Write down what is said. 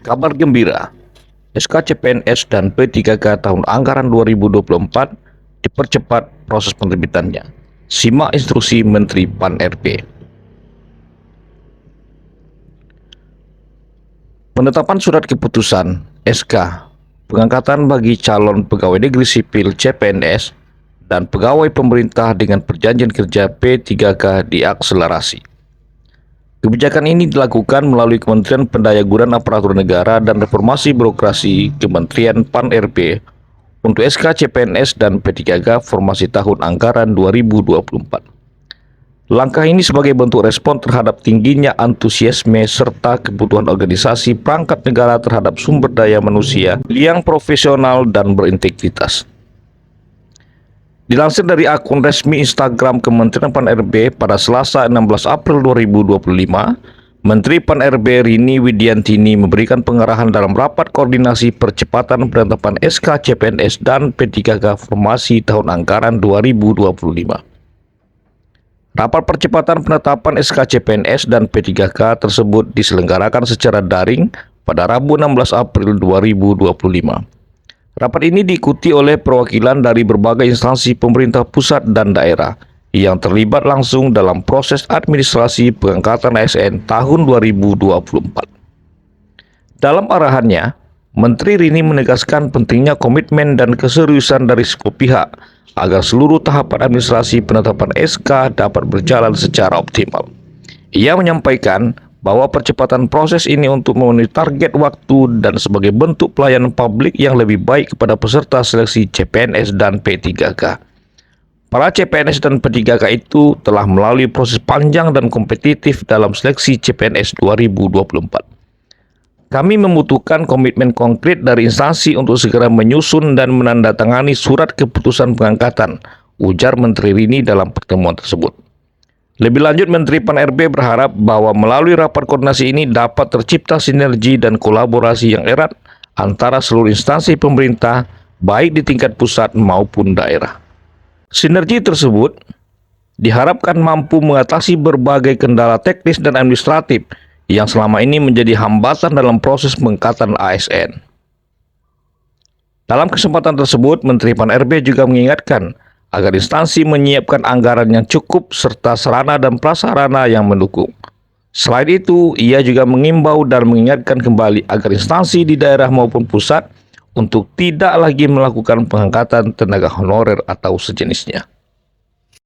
Kabar gembira, SK CPNS dan P3K tahun anggaran 2024 dipercepat proses penerbitannya. Simak instruksi Menteri Pan-RB. Penetapan surat keputusan SK pengangkatan bagi calon pegawai negeri sipil CPNS dan pegawai pemerintah dengan perjanjian kerja P3K diakselerasi. Kebijakan ini dilakukan melalui Kementerian Pendayagunaan Aparatur Negara dan Reformasi Birokrasi Kementerian Pan-RB untuk SK CPNS dan P3K formasi tahun anggaran 2024. Langkah ini sebagai bentuk respon terhadap tingginya antusiasme serta kebutuhan organisasi perangkat negara terhadap sumber daya manusia yang profesional dan berintegritas. Dilansir dari akun resmi Instagram Kementerian Pan-RB pada Selasa 16 April 2025, Menteri Pan-RB Rini Widiantini memberikan pengarahan dalam rapat koordinasi percepatan penetapan SK CPNS dan P3K formasi tahun anggaran 2025. Rapat percepatan penetapan SK CPNS dan P3K tersebut diselenggarakan secara daring pada Rabu 16 April 2025. Rapat ini diikuti oleh perwakilan dari berbagai instansi pemerintah pusat dan daerah yang terlibat langsung dalam proses administrasi pengangkatan ASN tahun 2024. Dalam arahannya, Menteri Rini menegaskan pentingnya komitmen dan keseriusan dari semua pihak agar seluruh tahapan administrasi penetapan SK dapat berjalan secara optimal. Ia menyampaikan bahwa percepatan proses ini untuk memenuhi target waktu dan sebagai bentuk pelayanan publik yang lebih baik kepada peserta seleksi CPNS dan P3K. Para CPNS dan P3K itu telah melalui proses panjang dan kompetitif dalam seleksi CPNS 2024. Kami membutuhkan komitmen konkret dari instansi untuk segera menyusun dan menandatangani surat keputusan pengangkatan, ujar Menteri Rini dalam pertemuan tersebut. Lebih lanjut, Menteri Pan-RB berharap bahwa melalui rapat koordinasi ini dapat tercipta sinergi dan kolaborasi yang erat antara seluruh instansi pemerintah, baik di tingkat pusat maupun daerah. Sinergi tersebut diharapkan mampu mengatasi berbagai kendala teknis dan administratif yang selama ini menjadi hambatan dalam proses pengangkatan ASN. Dalam kesempatan tersebut, Menteri Pan-RB juga mengingatkan agar instansi menyiapkan anggaran yang cukup serta sarana dan prasarana yang mendukung. Selain itu, ia juga mengimbau dan mengingatkan kembali agar instansi di daerah maupun pusat untuk tidak lagi melakukan pengangkatan tenaga honorer atau sejenisnya.